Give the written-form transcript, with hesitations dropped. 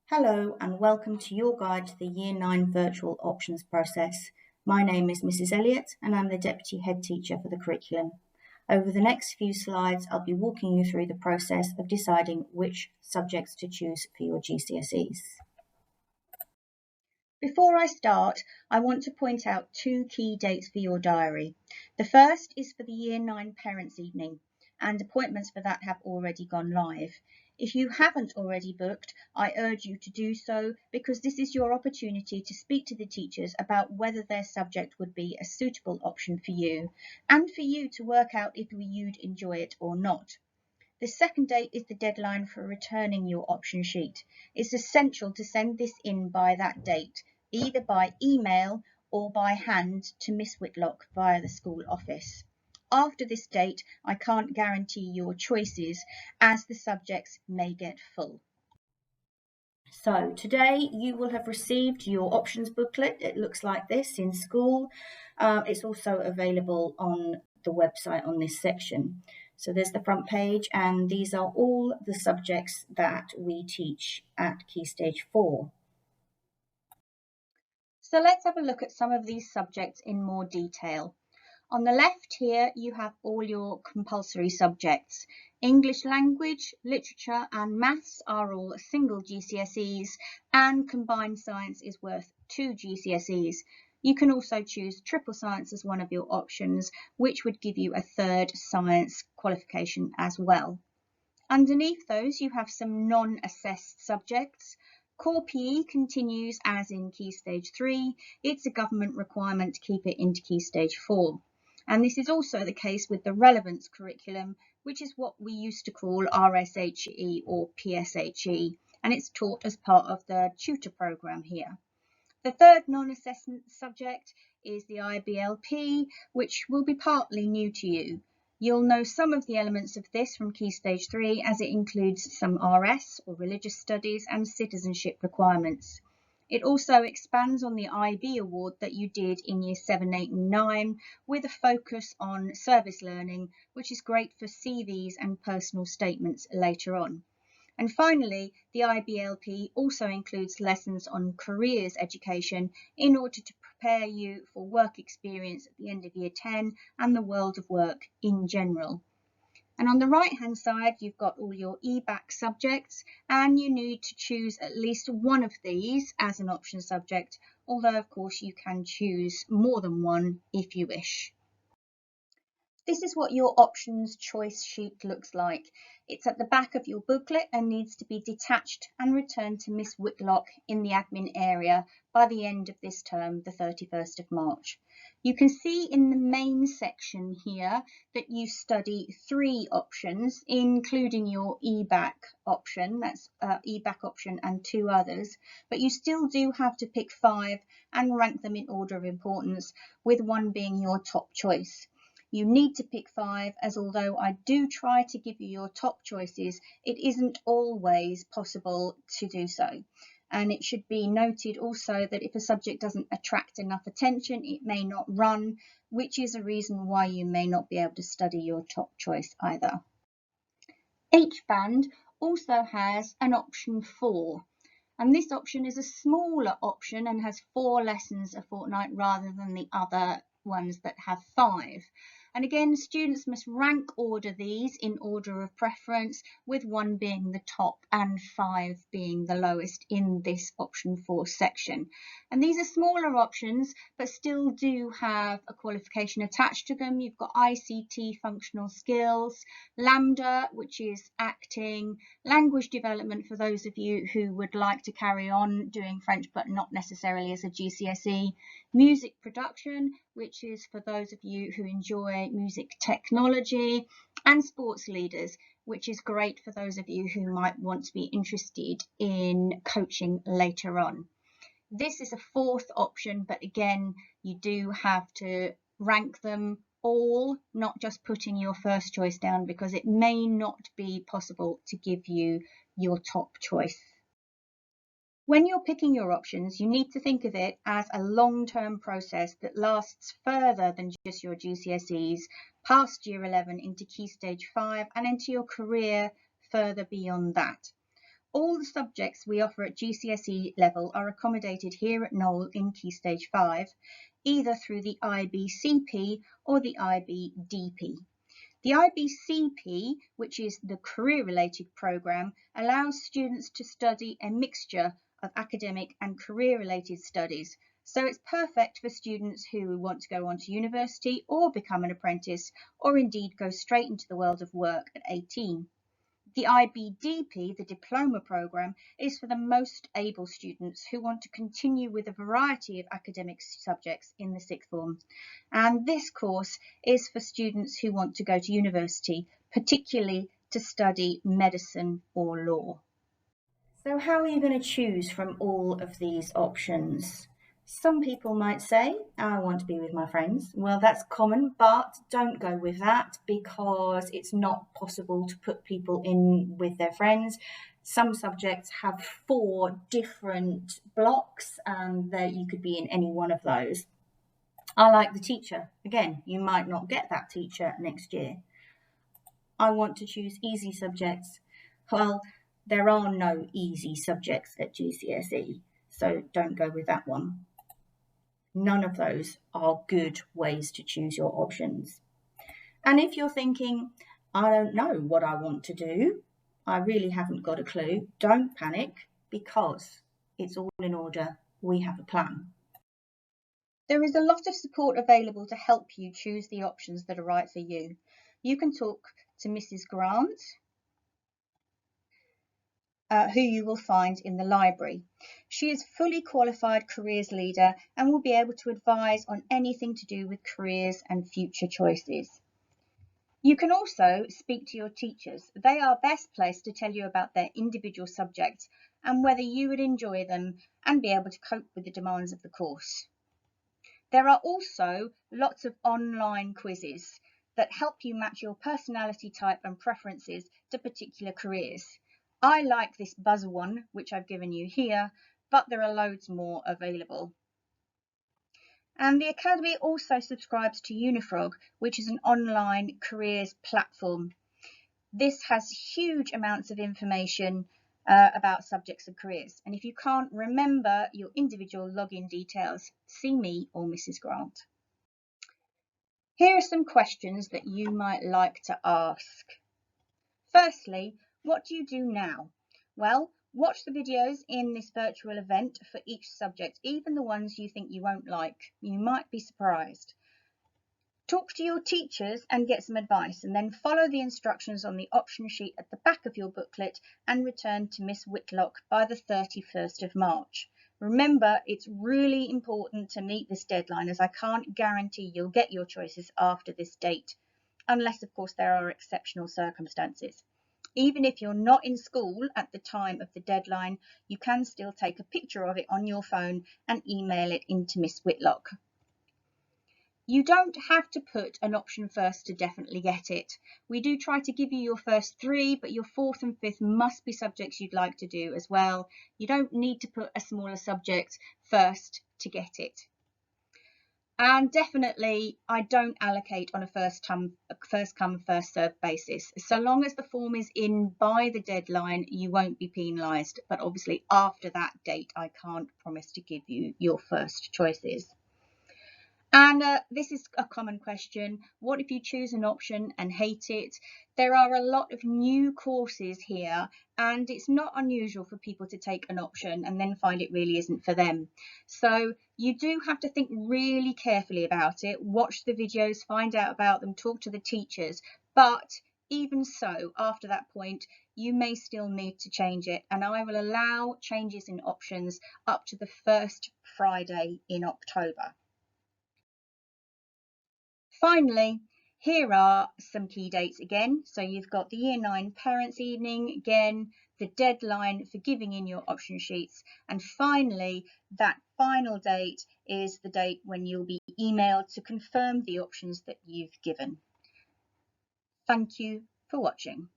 Hello and welcome to your guide to the Year 9 virtual options process. My name is Mrs. Elliott and I'm the Deputy Head Teacher for the curriculum. Over the next few slides, I'll be walking you through the process of deciding which subjects to choose for your GCSEs. Before I start, I want to point out two key dates for your diary. The first is for the Year 9 Parents' Evening, and appointments for that have already gone live. If you haven't already booked, I urge you to do so because this is your opportunity to speak to the teachers about whether their subject would be a suitable option for you and for you to work out if you'd enjoy it or not. The second date is the deadline for returning your option sheet. It's essential to send this in by that date, either by email or by hand to Miss Whitlock via the school office. After this date, I can't guarantee your choices as the subjects may get full. So today you will have received your options booklet. It looks like this in school. It's also available on the website on this section. So there's the front page, and these are all the subjects that we teach at Key Stage 4. So let's have a look at some of these subjects in more detail. On the left here, you have all your compulsory subjects. English language, literature and maths are all single GCSEs, and combined science is worth 2 GCSEs. You can also choose triple science as one of your options, which would give you a third science qualification as well. Underneath those, you have some non-assessed subjects. Core PE continues as in Key Stage 3. It's a government requirement to keep it into Key Stage 4. And this is also the case with the relevance curriculum, which is what we used to call RSHE or PSHE, and it's taught as part of the tutor programme here. The third non-assessment subject is the Iblp, which will be partly new to you. You'll know some of the elements of this from Key Stage 3 as it includes some RS or religious studies and citizenship requirements. It also expands on the IB award that you did in Year 7, 8 and 9 with a focus on service learning, which is great for CVs and personal statements later on. And finally, the Iblp also includes lessons on careers education in order to prepare you for work experience at the end of Year 10 and the world of work in general. And on the right hand side, you've got all your EBAC subjects, and you need to choose at least one of these as an option subject, although of course you can choose more than one if you wish. This is what your options choice sheet looks like. It's at the back of your booklet and needs to be detached and returned to Miss Whitlock in the admin area by the end of this term, the 31st of March. You can see in the main section here that you study 3 options, including your EBAC option, that's EBAC option and 2 others, but you still do have to pick 5 and rank them in order of importance, with 1 being your top choice. You need to pick 5, as although I do try to give you your top choices, it isn't always possible to do so. And it should be noted also that if a subject doesn't attract enough attention, it may not run, which is a reason why you may not be able to study your top choice either. H-band also has an option 4. And this option is a smaller option and has 4 lessons a fortnight rather than the other ones that have 5. And again, students must rank order these in order of preference, with 1 being the top and 5 being the lowest in this option 4 section. And these are smaller options, but still do have a qualification attached to them. You've got ICT functional skills, Lambda, which is acting, language development for those of you who would like to carry on doing French but not necessarily as a GCSE, music production, which is for those of you who enjoy music technology, and sports leaders, which is great for those of you who might want to be interested in coaching later on. This is a 4th option, but again, you do have to rank them all, not just putting your first choice down, because it may not be possible to give you your top choice. When you're picking your options, you need to think of it as a long-term process that lasts further than just your GCSEs, past Year 11 into Key Stage 5 and into your career further beyond that. All the subjects we offer at GCSE level are accommodated here at Knole in Key Stage 5, either through the IBCP or the IBDP. The IBCP, which is the career-related programme, allows students to study a mixture of academic and career-related studies. So it's perfect for students who want to go on to university or become an apprentice, or indeed go straight into the world of work at 18. The IBDP, the diploma programme, is for the most able students who want to continue with a variety of academic subjects in the sixth form. And this course is for students who want to go to university, particularly to study medicine or law. So how are you going to choose from all of these options? Some people might say, I want to be with my friends. Well, that's common, but don't go with that because it's not possible to put people in with their friends. Some subjects have 4 different blocks and you could be in any one of those. I like the teacher. Again, you might not get that teacher next year. I want to choose easy subjects. Well, there are no easy subjects at GCSE, so don't go with that one. None of those are good ways to choose your options. And if you're thinking, I don't know what I want to do, I really haven't got a clue, don't panic because it's all in order. We have a plan. There is a lot of support available to help you choose the options that are right for you. You can talk to Mrs. Grant, who you will find in the library. She is a fully qualified careers leader and will be able to advise on anything to do with careers and future choices. You can also speak to your teachers. They are best placed to tell you about their individual subjects and whether you would enjoy them and be able to cope with the demands of the course. There are also lots of online quizzes that help you match your personality type and preferences to particular careers. I like this buzzer one, which I've given you here, but there are loads more available. And the Academy also subscribes to Unifrog, which is an online careers platform. This has huge amounts of information about subjects and careers. And if you can't remember your individual login details, see me or Mrs. Grant. Here are some questions that you might like to ask. Firstly, what do you do now? Well, watch the videos in this virtual event for each subject, even the ones you think you won't like. You might be surprised. Talk to your teachers and get some advice, and then follow the instructions on the option sheet at the back of your booklet and return to Miss Whitlock by the 31st of March. Remember, it's really important to meet this deadline, as I can't guarantee you'll get your choices after this date, unless of course there are exceptional circumstances. Even if you're not in school at the time of the deadline, you can still take a picture of it on your phone and email it into Miss Whitlock. You don't have to put an option first to definitely get it. We do try to give you your first 3, but your 4th and 5th must be subjects you'd like to do as well. You don't need to put a smaller subject first to get it. And definitely, I don't allocate on a first come, first served basis. So long as the form is in by the deadline, you won't be penalised. But obviously, after that date, I can't promise to give you your first choices. And this is a common question. What if you choose an option and hate it? There are a lot of new courses here, and it's not unusual for people to take an option and then find it really isn't for them. So you do have to think really carefully about it, watch the videos, find out about them, talk to the teachers. But even so, after that point, you may still need to change it, and I will allow changes in options up to the first Friday in October. Finally, here are some key dates again. So you've got the Year 9 Parents' Evening, again, the deadline for giving in your option sheets. And finally, that final date is the date when you'll be emailed to confirm the options that you've given. Thank you for watching.